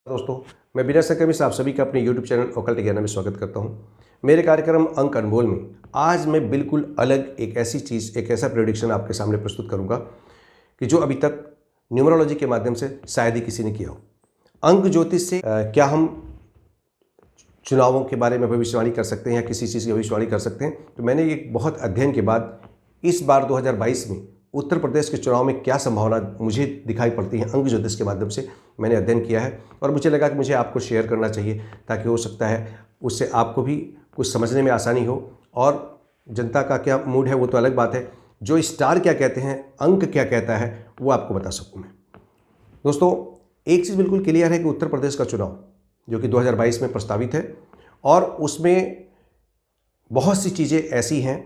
दोस्तों, मैं बिना संक्रमित आप सभी का अपने YouTube चैनल ओकल्ट ज्ञान में स्वागत करता हूं। मेरे कार्यक्रम अंक अनमोल में आज मैं बिल्कुल अलग एक ऐसी चीज़, एक ऐसा प्रेडिक्शन आपके सामने प्रस्तुत करूंगा कि जो अभी तक न्यूमरोलॉजी के माध्यम से शायद ही किसी ने किया हो। अंक ज्योतिष से क्या हम चुनावों के बारे में भविष्यवाणी कर सकते हैं या किसी चीज़ की भविष्यवाणी कर सकते हैं? तो मैंने एक बहुत अध्ययन के बाद इस बार 2022 में उत्तर प्रदेश के चुनाव में क्या संभावना मुझे दिखाई पड़ती है, अंक ज्योतिष के माध्यम से मैंने अध्ययन किया है और मुझे लगा कि मुझे आपको शेयर करना चाहिए ताकि हो सकता है उससे आपको भी कुछ समझने में आसानी हो। और जनता का क्या मूड है वो तो अलग बात है, जो स्टार क्या कहते हैं, अंक क्या कहता है, वो आपको बता सकूँ मैं। दोस्तों, एक चीज़ बिल्कुल क्लियर है कि उत्तर प्रदेश का चुनाव जो कि 2022 में प्रस्तावित है और उसमें बहुत सी चीज़ें ऐसी हैं,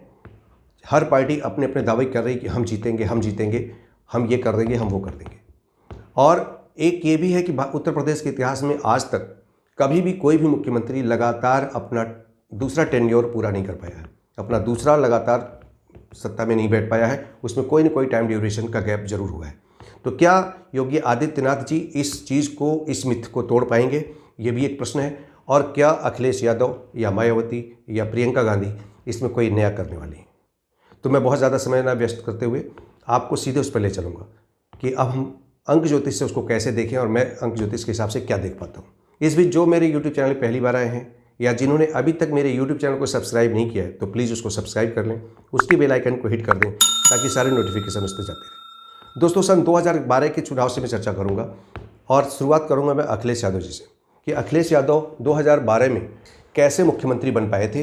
हर पार्टी अपने अपने दावे कर रही कि हम जीतेंगे, हम जीतेंगे, हम ये कर देंगे, हम वो कर देंगे। और एक ये भी है कि उत्तर प्रदेश के इतिहास में आज तक कभी भी कोई भी मुख्यमंत्री लगातार अपना दूसरा टेन्योर पूरा नहीं कर पाया है, अपना दूसरा लगातार सत्ता में नहीं बैठ पाया है। उसमें कोई न कोई टाइम ड्यूरेशन का गैप जरूर हुआ है। तो क्या योगी आदित्यनाथ जी इस चीज़ को, इस मिथ को तोड़ पाएंगे, ये भी एक प्रश्न है। और क्या अखिलेश यादव या मायावती या प्रियंका गांधी इसमें कोई नया करने वाली हैं? तो मैं बहुत ज़्यादा समय ना व्यस्त करते हुए आपको सीधे उस पर ले चलूँगा कि अब हम अंक ज्योतिष से उसको कैसे देखें और मैं अंक ज्योतिष के हिसाब से क्या देख पाता हूँ। इस बीच जो मेरे YouTube चैनल पहली बार आए हैं या जिन्होंने अभी तक मेरे YouTube चैनल को सब्सक्राइब नहीं किया है तो प्लीज़ उसको सब्सक्राइब कर लें, उसकी बेल आइकन को हिट कर दें ताकि सारे नोटिफिकेशन उस पर जाते रहें। दोस्तों, सन 2012 के चुनाव से मैं चर्चा करूँगा और शुरुआत करूँगा मैं अखिलेश यादव जी से कि अखिलेश यादव 2012 में कैसे मुख्यमंत्री बन पाए थे,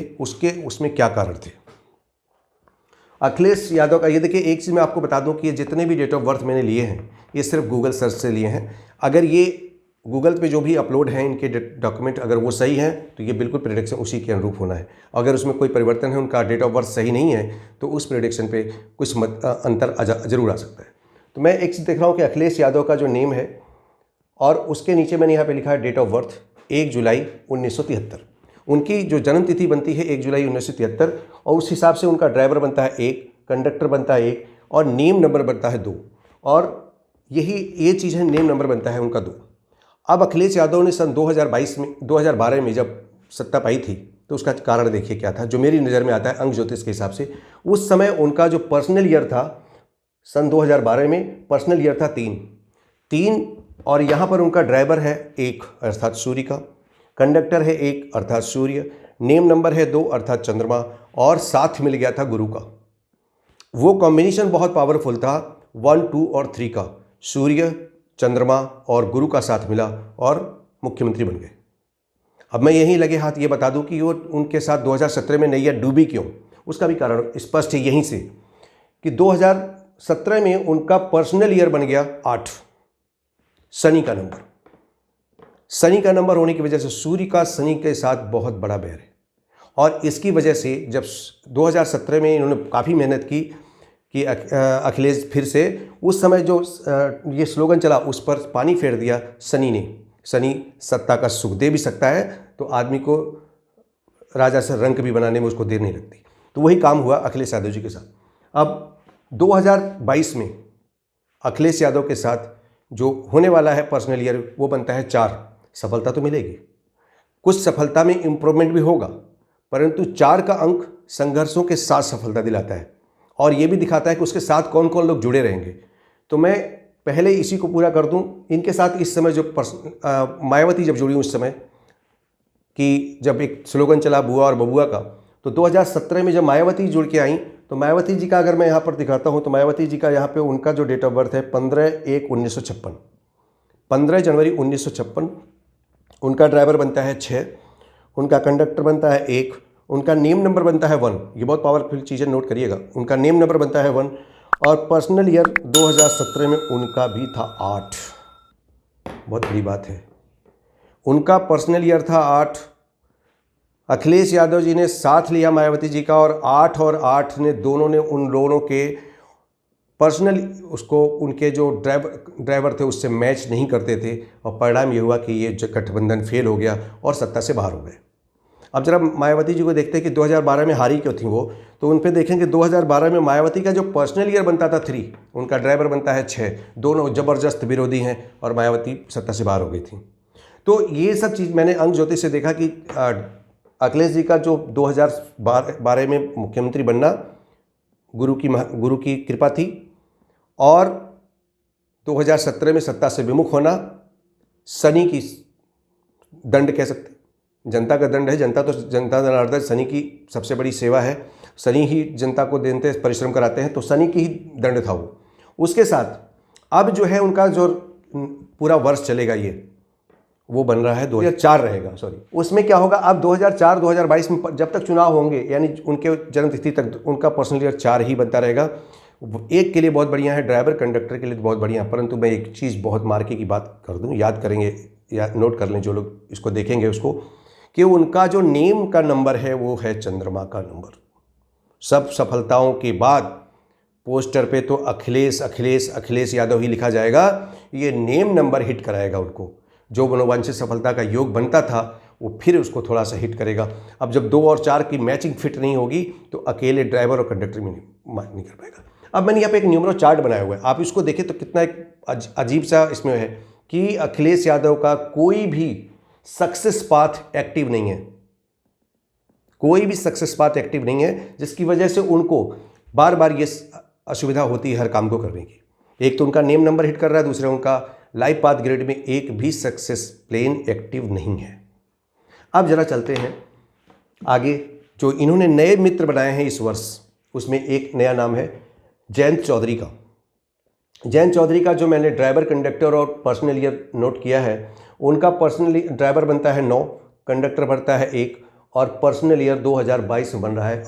उसमें क्या कारण थे। अखिलेश यादव का ये देखिए, एक चीज़ मैं आपको बता दूं कि ये जितने भी डेट ऑफ बर्थ मैंने लिए हैं ये सिर्फ गूगल सर्च से लिए हैं। अगर ये गूगल पे जो भी अपलोड हैं इनके डॉक्यूमेंट अगर वो सही हैं तो ये बिल्कुल प्रेडिक्शन उसी के अनुरूप होना है। अगर उसमें कोई परिवर्तन है, उनका डेट ऑफ बर्थ सही नहीं है तो उस प्रेडिक्शन पे कुछ अंतर जरूर आ सकता है। तो मैं एक चीज़ देख रहा हूँ कि अखिलेश यादव का जो नेम है और उसके नीचे मैंने यहाँ पर लिखा है डेट ऑफ बर्थ 1 जुलाई 1973। उनकी जो जन्म तिथि बनती है 1 जुलाई 1973 और उस हिसाब से उनका ड्राइवर बनता है 1, कंडक्टर बनता है 1 और नेम नंबर बनता है 2। और ये चीज़ है, नेम नंबर बनता है उनका 2। अब अखिलेश यादव ने सन 2012 में जब सत्ता पाई थी तो उसका कारण देखिए क्या था, जो मेरी नज़र में आता है अंक ज्योतिष के हिसाब से। उस समय उनका जो पर्सनल ईयर था सन 2012 में, पर्सनल ईयर था 3 और यहाँ पर उनका ड्राइवर है 1 अर्थात सूर्य का, कंडक्टर है 1 अर्थात सूर्य, नेम नंबर है 2 अर्थात चंद्रमा और साथ मिल गया था गुरु का। वो कॉम्बिनेशन बहुत पावरफुल था 1, 2 और 3 का, सूर्य, चंद्रमा और गुरु का साथ मिला और मुख्यमंत्री बन गए। अब मैं यहीं लगे हाथ ये बता दूं कि वो उनके साथ 2017 में नैया डूबी क्यों, उसका भी कारण स्पष्ट है यहीं से कि 2017 में उनका पर्सनल ईयर बन गया 8, शनि का नंबर। शनि का नंबर होने की वजह से सूर्य का शनि के साथ बहुत बड़ा बैर है और इसकी वजह से जब 2017 में इन्होंने काफ़ी मेहनत की कि अखिलेश फिर से, उस समय जो ये स्लोगन चला उस पर पानी फेर दिया शनि ने। शनि सत्ता का सुख दे भी सकता है तो आदमी को राजा से रंक भी बनाने में उसको देर नहीं लगती। तो वही काम हुआ अखिलेश यादव जी के साथ। अब 2022 में अखिलेश यादव के साथ जो होने वाला है पर्सनल ईयर वो बनता है 4। सफलता तो मिलेगी, कुछ सफलता में इम्प्रूवमेंट भी होगा, परंतु 4 का अंक संघर्षों के साथ सफलता दिलाता है और ये भी दिखाता है कि उसके साथ कौन कौन लोग जुड़े रहेंगे। तो मैं पहले इसी को पूरा कर दूं। इनके साथ इस समय जो मायावती जब जुड़ी उस समय कि जब एक स्लोगन चला बुआ और बबुआ का, तो 2017 में जब मायावती जुड़ के आई तो मायावती जी का अगर मैं यहाँ पर दिखाता हूँ तो मायावती जी का यहाँ पे उनका जो डेट ऑफ बर्थ है 15/1/1956, 15 जनवरी 1956। उनका ड्राइवर बनता है 6, उनका कंडक्टर बनता है 1, उनका नेम नंबर बनता है 1। ये बहुत पावरफुल चीज़ें नोट करिएगा, उनका नेम नंबर बनता है 1 और पर्सनल ईयर 2017 में उनका भी था 8। बहुत बड़ी बात है, उनका पर्सनल ईयर था 8। अखिलेश यादव जी ने साथ लिया मायावती जी का और 8 और 8 ने दोनों ने उन दोनों के पर्सनल उसको उनके जो ड्राइवर थे उससे मैच नहीं करते थे और परिणाम ये हुआ कि ये गठबंधन फेल हो गया और सत्ता से बाहर हो गए। अब जरा मायावती जी को देखते हैं कि 2012 में हारी क्यों थी वो, तो उन पे देखेंगे 2012 में मायावती का जो पर्सनल ईयर बनता था 3, उनका ड्राइवर बनता है 6, दोनों ज़बरदस्त विरोधी हैं और मायावती सत्ता से बाहर हो गई थी। तो ये सब चीज़ मैंने अंक ज्योतिष से देखा कि अखिलेश जी का जो 2012 में मुख्यमंत्री बनना गुरु की कृपा थी, और 2017 में सत्ता से विमुख होना शनि की दंड कह सकते, जनता का दंड है। जनता जनार्दन शनि की सबसे बड़ी सेवा है, शनि ही जनता को देते परिश्रम कराते हैं, तो शनि की ही दंड था वो। उसके साथ अब जो है उनका जो पूरा वर्ष चलेगा ये वो बन रहा है 2004 रहेगा, सॉरी। उसमें क्या होगा, अब 2004-2022 में जब तक चुनाव होंगे, यानी उनके जन्मतिथि तक उनका पर्सनल ईयर 4 ही बनता रहेगा। एक के लिए बहुत बढ़िया है, ड्राइवर कंडक्टर के लिए तो बहुत बढ़िया है, परंतु मैं एक चीज़ बहुत मार्के की बात कर दूं, याद करेंगे या नोट कर लें जो लोग इसको देखेंगे उसको, कि उनका जो नेम का नंबर है वो है चंद्रमा का नंबर। सब सफलताओं के बाद पोस्टर पे तो अखिलेश अखिलेश अखिलेश यादव ही लिखा जाएगा, ये नेम नंबर हिट कराएगा उनको। जो मनोवांछित सफलता का योग बनता था वो फिर उसको थोड़ा सा हिट करेगा। अब जब 2 और 4 की मैचिंग फिट नहीं होगी तो अकेले ड्राइवर और कंडक्टर में नहीं कर पाएगा। अब मैंने यहाँ पे एक न्यूमरो चार्ट बनाया हुआ है, आप इसको देखें तो कितना एक अजीब सा इसमें है कि अखिलेश यादव का कोई भी सक्सेस पाथ एक्टिव नहीं है, कोई भी सक्सेस पाथ एक्टिव नहीं है, जिसकी वजह से उनको बार बार ये असुविधा होती है हर काम को करने की। एक तो उनका नेम नंबर हिट कर रहा है, दूसरा उनका लाइफ पाथ ग्रिड में एक भी सक्सेस प्लेन एक्टिव नहीं है। अब जरा चलते हैं आगे। जो इन्होंने नए मित्र बनाए हैं इस वर्ष, उसमें एक नया नाम है जयंत चौधरी का। जयंत चौधरी का जो मैंने ड्राइवर कंडक्टर और पर्सनल ईयर नोट किया है, उनका पर्सनल ड्राइवर बनता है 9, कंडक्टर बनता है 1, और पर्सनल ईयर 2022 में बन रहा है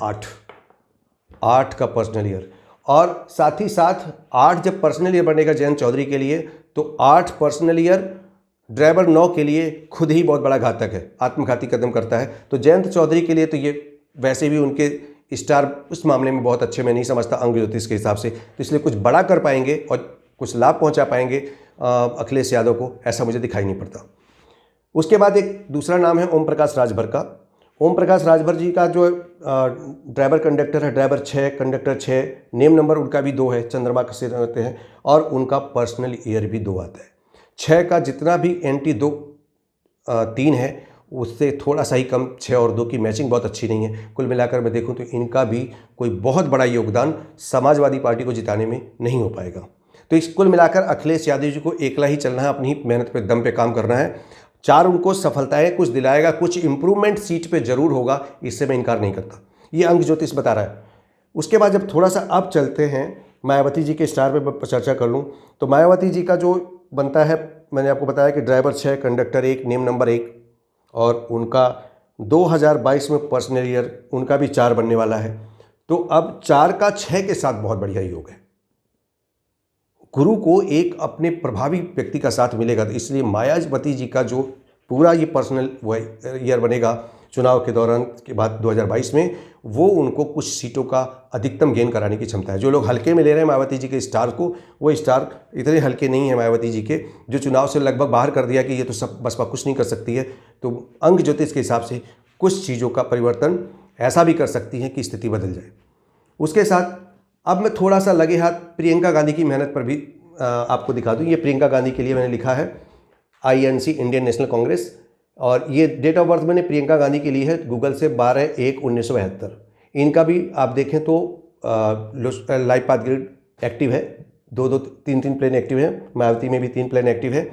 8 का पर्सनल ईयर। और साथ ही साथ 8 जब पर्सनल ईयर बनेगा जयंत चौधरी के लिए, तो 8 पर्सनल ईयर ड्राइवर 9 के लिए खुद ही बहुत बड़ा घातक है, आत्मघाती कदम करता है। तो जयंत चौधरी के लिए तो ये वैसे भी उनके स्टार उस मामले में बहुत अच्छे मैं नहीं समझता अंक ज्योतिष के हिसाब से, तो इसलिए कुछ बड़ा कर पाएंगे और कुछ लाभ पहुंचा पाएंगे अखिलेश यादव को, ऐसा मुझे दिखाई नहीं पड़ता। उसके बाद एक दूसरा नाम है ओम प्रकाश राजभर का। ओम प्रकाश राजभर जी का जो ड्राइवर कंडक्टर है, ड्राइवर 6 कंडक्टर 6, नेम नंबर उनका भी 2 है, चंद्रमा से रहते हैं, और उनका पर्सनल ईयर भी 2 आता है। 6 का जितना भी एंटी 3 है उससे थोड़ा सा ही कम, 6 और 2 की मैचिंग बहुत अच्छी नहीं है। कुल मिलाकर मैं देखूं तो इनका भी कोई बहुत बड़ा योगदान समाजवादी पार्टी को जिताने में नहीं हो पाएगा। तो इस कुल मिलाकर अखिलेश यादव जी को एकला ही चलना है, अपनी मेहनत पे दम पे काम करना है। 4 उनको सफलताएं कुछ दिलाएगा, कुछ इंप्रूवमेंट सीट पे जरूर होगा, इससे मैं इनकार नहीं करता, ये अंक ज्योतिष बता रहा है। उसके बाद जब थोड़ा सा अब चलते हैं मायावती जी के स्टार पे चर्चा कर लूँ, तो मायावती जी का जो बनता है, मैंने आपको बताया कि ड्राइवर 6 कंडक्टर 1 नेम नंबर 1, और उनका 2022 में पर्सनल ईयर उनका भी 4 बनने वाला है। तो अब 4 का 6 के साथ बहुत बढ़िया योग है, गुरु को एक अपने प्रभावी व्यक्ति का साथ मिलेगा, तो इसलिए मायावती जी का जो पूरा ये पर्सनल ईयर बनेगा चुनाव के दौरान के बाद 2022 में, वो उनको कुछ सीटों का अधिकतम गेन कराने की क्षमता है। जो लोग हल्के में ले रहे हैं मायावती जी के स्टार को, वो स्टार इतने हल्के नहीं है मायावती जी के, जो चुनाव से लगभग बाहर कर दिया कि ये तो सब बसपा कुछ नहीं कर सकती है। तो अंक ज्योतिष के हिसाब से कुछ चीज़ों का परिवर्तन ऐसा भी कर सकती है कि स्थिति बदल जाए। उसके साथ अब मैं थोड़ा सा लगे हाथ प्रियंका गांधी की मेहनत पर भी आपको दिखा दूँ। ये प्रियंका गांधी के लिए मैंने लिखा है INC इंडियन नेशनल कांग्रेस, और ये डेट ऑफ बर्थ मैंने प्रियंका गांधी के लिए है गूगल से 12/1/1972। इनका भी आप देखें तो लाइफ पाथ ग्रिड एक्टिव है, 2-2 3-3 प्लेन एक्टिव है, मायावती में भी 3 प्लेन एक्टिव है।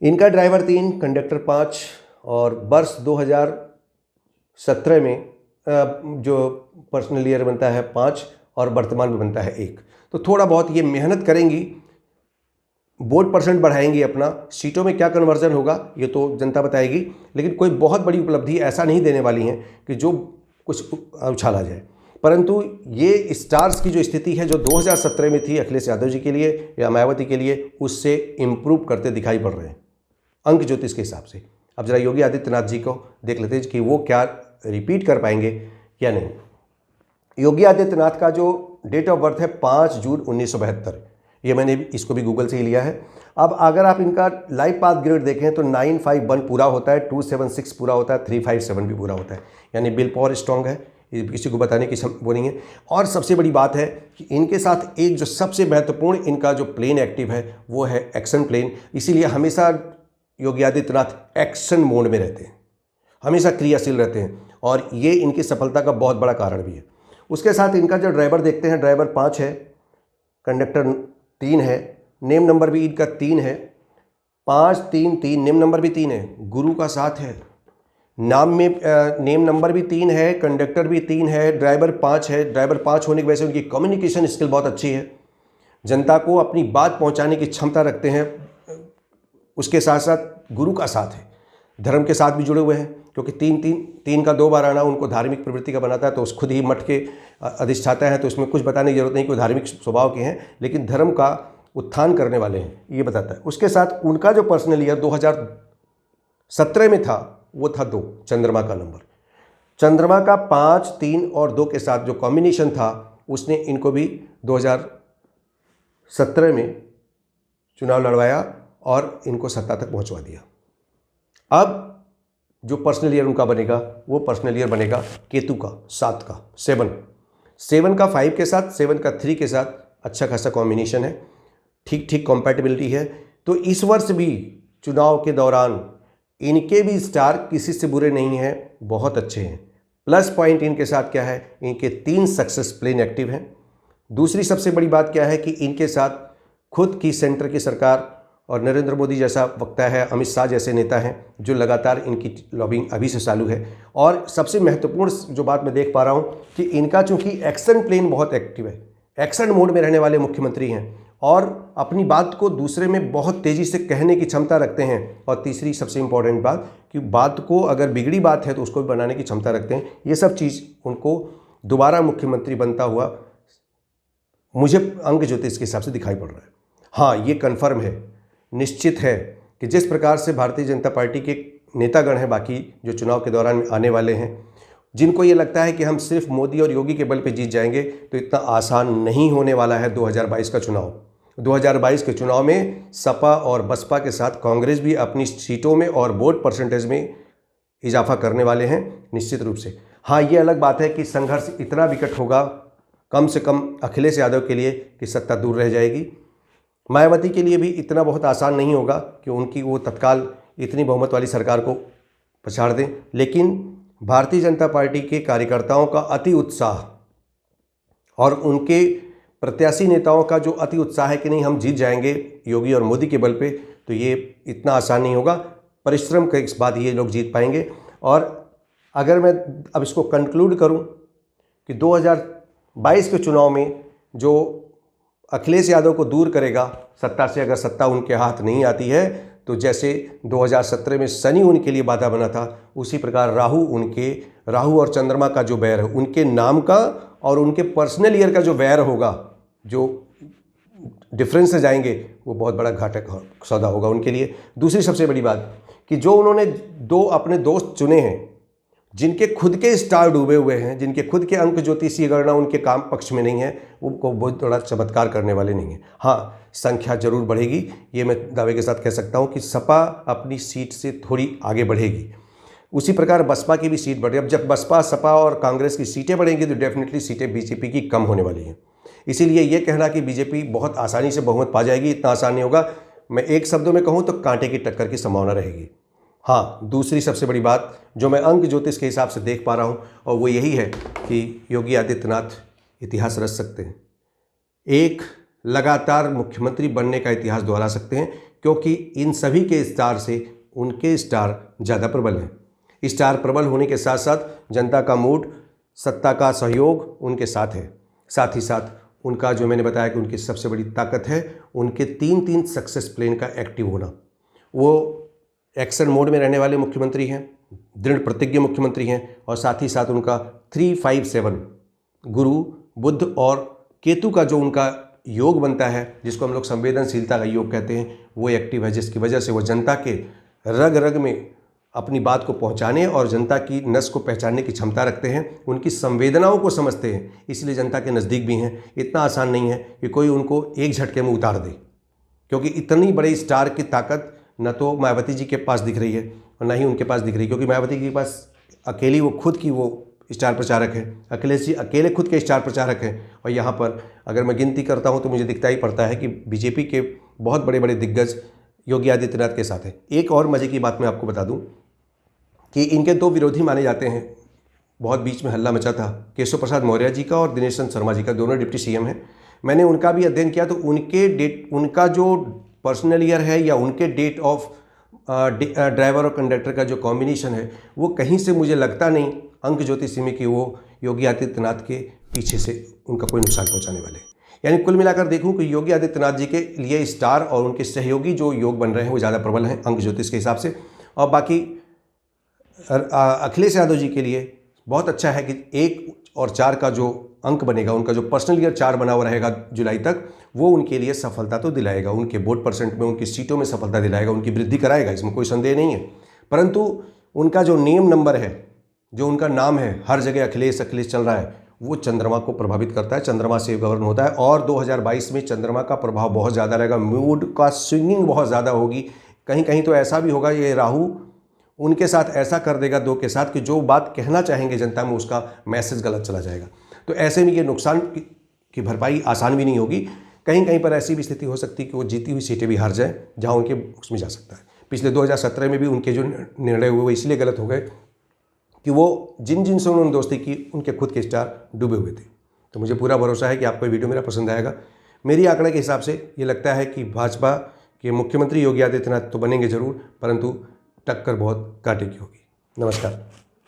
इनका ड्राइवर 3 कंडक्टर 5, और वर्ष 2017 में जो पर्सनल ईयर बनता है 5, और वर्तमान में बनता है 1। तो थोड़ा बहुत ये मेहनत करेंगी, वोट परसेंट बढ़ाएंगी अपना, सीटों में क्या कन्वर्जन होगा ये तो जनता बताएगी, लेकिन कोई बहुत बड़ी उपलब्धि ऐसा नहीं देने वाली हैं कि जो कुछ उछाला जाए। परंतु ये स्टार्स की जो स्थिति है जो 2017 में थी अखिलेश यादव जी के लिए या मायावती के लिए, उससे इम्प्रूव करते दिखाई पड़ रहे हैं अंक ज्योतिष के हिसाब से। अब जरा योगी आदित्यनाथ जी को देख लेते हैं कि वो क्या रिपीट कर पाएंगे या नहीं। योगी आदित्यनाथ का जो डेट ऑफ बर्थ है 5 जून 1972, ये मैंने इसको भी गूगल से ही लिया है। अब अगर आप इनका लाइफ पाथ ग्रिड देखें तो 951 पूरा होता है, 276 पूरा होता है, 357 भी पूरा होता है, यानी बिल पावर स्ट्रॉन्ग है, किसी को बताने की वो नहीं है। और सबसे बड़ी बात है कि इनके साथ एक जो सबसे महत्वपूर्ण इनका जो प्लेन एक्टिव है वो है एक्शन प्लेन, इसीलिए हमेशा योगी आदित्यनाथ एक्शन मोड में रहते हैं, हमेशा क्रियाशील रहते हैं और ये इनकी सफलता का बहुत बड़ा कारण भी है। उसके साथ इनका जो ड्राइवर देखते हैं, ड्राइवर 5 है, कंडक्टर 3 है, नेम नंबर भी इनका 3 है, 5 3 3, नेम नंबर भी 3 है, गुरु का 7 है, नाम में नेम नंबर भी 3 है, कंडक्टर भी 3 है, ड्राइवर 5 है। ड्राइवर 5 होने की वजह से उनकी कम्युनिकेशन स्किल बहुत अच्छी है, जनता को अपनी बात पहुंचाने की क्षमता रखते हैं। उसके साथ साथ गुरु का साथ है, धर्म के साथ भी जुड़े हुए हैं, क्योंकि 3 का 2 बार आना उनको धार्मिक प्रवृत्ति का बनाता है। तो उस खुद ही मठ के अधिष्ठाता है, तो उसमें कुछ बताने की जरूरत नहीं कि वो धार्मिक स्वभाव के हैं, लेकिन धर्म का उत्थान करने वाले हैं, ये बताता है। उसके साथ उनका जो पर्सनल ईयर 2017 में था वो था 2, चंद्रमा का नंबर। चंद्रमा का 5 3 और 2 के साथ जो कॉम्बिनेशन था उसने इनको भी 2017 में चुनाव लड़वाया और इनको सत्ता तक पहुंचवा दिया। अब जो पर्सनल ईयर उनका बनेगा वो पर्सनल ईयर बनेगा केतु का 7 का 7 का 5 के साथ, 7 का 3 के साथ अच्छा खासा कॉम्बिनेशन है, ठीक ठीक कॉम्पैटिबिलिटी है। तो इस वर्ष भी चुनाव के दौरान इनके भी स्टार किसी से बुरे नहीं हैं, बहुत अच्छे हैं। प्लस पॉइंट इनके साथ क्या है, इनके 3 सक्सेस प्लेन एक्टिव हैं। दूसरी सबसे बड़ी बात क्या है कि इनके साथ खुद की सेंटर की सरकार और नरेंद्र मोदी जैसा वक्ता है, अमित शाह जैसे नेता हैं जो लगातार इनकी लॉबिंग अभी से चालू है। और सबसे महत्वपूर्ण जो बात मैं देख पा रहा हूं कि इनका चूंकि एक्शन प्लेन बहुत एक्टिव है, एक्शन मोड में रहने वाले मुख्यमंत्री हैं और अपनी बात को दूसरे में बहुत तेज़ी से कहने की क्षमता रखते हैं। और तीसरी सबसे इम्पॉर्टेंट बात कि बात को अगर बिगड़ी बात है तो उसको भी बनाने की क्षमता रखते हैं। ये सब चीज़ उनको दोबारा मुख्यमंत्री बनता हुआ मुझे अंक ज्योतिष के हिसाब से दिखाई पड़ रहा है। हाँ, ये कन्फर्म है, निश्चित है कि जिस प्रकार से भारतीय जनता पार्टी के नेतागण हैं बाकी जो चुनाव के दौरान आने वाले हैं, जिनको ये लगता है कि हम सिर्फ मोदी और योगी के बल पे जीत जाएंगे, तो इतना आसान नहीं होने वाला है 2022 का चुनाव। 2022 के चुनाव में सपा और बसपा के साथ कांग्रेस भी अपनी सीटों में और वोट परसेंटेज में इजाफा करने वाले हैं निश्चित रूप से। हाँ, ये अलग बात है कि संघर्ष इतना विकट होगा कम से कम अखिलेश यादव के लिए कि सत्ता दूर रह जाएगी। मायावती के लिए भी इतना बहुत आसान नहीं होगा कि उनकी वो तत्काल इतनी बहुमत वाली सरकार को पछाड़ दें। लेकिन भारतीय जनता पार्टी के कार्यकर्ताओं का अति उत्साह और उनके प्रत्याशी नेताओं का जो अति उत्साह है कि नहीं हम जीत जाएंगे योगी और मोदी के बल पे, तो ये इतना आसान नहीं होगा। परिश्रम के इस बाद ये लोग जीत पाएंगे। और अगर मैं अब इसको कंक्लूड करूं कि 2022 के चुनाव में जो अखिलेश यादव को दूर करेगा सत्ता से, अगर सत्ता उनके हाथ नहीं आती है तो जैसे 2017 में शनि उनके लिए बाधा बना था, उसी प्रकार राहु और चंद्रमा का जो बैर है उनके नाम का और उनके पर्सनल ईयर का जो बैर होगा, जो डिफरेंस से जाएंगे, वो बहुत बड़ा घातक सौदा होगा उनके लिए। दूसरी सबसे बड़ी बात कि जो उन्होंने 2 अपने दोस्त चुने हैं जिनके खुद के स्टार डूबे हुए हैं, जिनके खुद के अंक ज्योतिषीय गणना उनके काम पक्ष में नहीं है, वो बहुत बड़ा चमत्कार करने वाले नहीं है। हाँ, संख्या जरूर बढ़ेगी, ये मैं दावे के साथ कह सकता हूँ कि सपा अपनी सीट से थोड़ी आगे बढ़ेगी। उसी प्रकार बसपा की भी सीट बढ़े। अब जब बसपा, सपा और कांग्रेस की सीटें बढ़ेंगी तो डेफिनेटली सीटें बीजेपी की कम होने वाली हैं। इसीलिए ये कहना कि बीजेपी बहुत आसानी से बहुमत पा जाएगी, इतना आसान नहीं होगा। मैं एक शब्दों में कहूँ तो कांटे की टक्कर की संभावना रहेगी। हाँ, दूसरी सबसे बड़ी बात जो मैं अंक ज्योतिष के हिसाब से देख पा रहा हूँ और वो यही है कि योगी आदित्यनाथ इतिहास रच सकते हैं, एक लगातार मुख्यमंत्री बनने का इतिहास दोहरा सकते हैं, क्योंकि इन सभी के स्टार से उनके स्टार ज़्यादा प्रबल हैं। स्टार प्रबल होने के साथ साथ जनता का मूड, सत्ता का सहयोग उनके साथ है। साथ ही साथ उनका जो मैंने बताया कि उनकी सबसे बड़ी ताकत है उनके 3 सक्सेस प्लान का एक्टिव होना। वो एक्शन मोड में रहने वाले मुख्यमंत्री हैं, दृढ़ प्रतिज्ञ मुख्यमंत्री हैं, और साथ ही साथ उनका 3-5-7 गुरु, बुध और केतु का जो उनका योग बनता है, जिसको हम लोग संवेदनशीलता का योग कहते हैं, वो एक्टिव है, जिसकी वजह से वो जनता के रग रग में अपनी बात को पहुंचाने और जनता की नस को पहचानने की क्षमता रखते हैं, उनकी संवेदनाओं को समझते हैं, इसलिए जनता के नज़दीक भी हैं। इतना आसान नहीं है कि कोई उनको एक झटके में उतार दे, क्योंकि इतनी बड़ी स्टार की ताकत न तो मायावती जी के पास दिख रही है और न ही उनके पास दिख रही, क्योंकि मायावती जी के पास अकेली वो खुद की वो स्टार प्रचारक है, अखिलेश जी अकेले खुद के स्टार प्रचारक हैं। और यहाँ पर अगर मैं गिनती करता हूँ तो मुझे दिखता ही पड़ता है कि बीजेपी के बहुत बड़े बड़े दिग्गज योगी आदित्यनाथ के साथ है। एक और मज़े की बात मैं आपको बता दूं कि इनके दो विरोधी माने जाते हैं, बहुत बीच में हल्ला मचा था, केशव प्रसाद मौर्य जी का और दिनेश चंद्र शर्मा जी का, दोनों डिप्टी सीएम हैं। मैंने उनका भी अध्ययन किया तो उनका जो पर्सनल ईयर है या उनके डेट ऑफ ड्राइवर और कंडक्टर का जो कॉम्बिनेशन है वो कहीं से मुझे लगता नहीं अंक ज्योतिषी में कि वो योगी आदित्यनाथ के पीछे से उनका कोई नुकसान पहुंचाने वाले। यानी कुल मिलाकर देखूं कि योगी आदित्यनाथ जी के लिए स्टार और उनके सहयोगी जो योग बन रहे हैं वो ज़्यादा प्रबल हैं अंक ज्योतिष के हिसाब से। और बाकी अखिलेश यादव जी के लिए बहुत अच्छा है कि 1 और 4 का जो अंक बनेगा, उनका जो पर्सनल ईयर 4 बना हुआ रहेगा जुलाई तक, वो उनके लिए सफलता तो दिलाएगा, उनके वोट परसेंट में, उनकी सीटों में सफलता दिलाएगा, उनकी वृद्धि कराएगा, इसमें कोई संदेह नहीं है। परंतु उनका जो नेम नंबर है, जो उनका नाम है, हर जगह अखिलेश अखिलेश चल रहा है, वो चंद्रमा को प्रभावित करता है, चंद्रमा से गवर्न होता है। और 2022 में चंद्रमा का प्रभाव बहुत ज़्यादा रहेगा, मूड का स्विंगिंग बहुत ज़्यादा होगी। कहीं कहीं तो ऐसा भी होगा ये राहु उनके साथ ऐसा कर देगा 2 के साथ कि जो बात कहना चाहेंगे जनता में उसका मैसेज गलत चला जाएगा। तो ऐसे में ये नुकसान की भरपाई आसान भी नहीं होगी। कहीं कहीं पर ऐसी भी स्थिति हो सकती है कि वो जीती हुई सीटें भी हार जाए जहां उनके उसमें जा सकता है। पिछले 2017 में भी उनके जो निर्णय हुए वो इसलिए गलत हो गए कि वो जिन से उन्होंने दोस्ती की उनके खुद के स्टार डूबे हुए थे। तो मुझे पूरा भरोसा है कि आपको ये वीडियो मेरा पसंद आएगा। मेरी आंकड़े के हिसाब से ये लगता है कि भाजपा के मुख्यमंत्री योगी आदित्यनाथ तो बनेंगे जरूर, परंतु टक्कर बहुत कांटे की होगी। नमस्कार।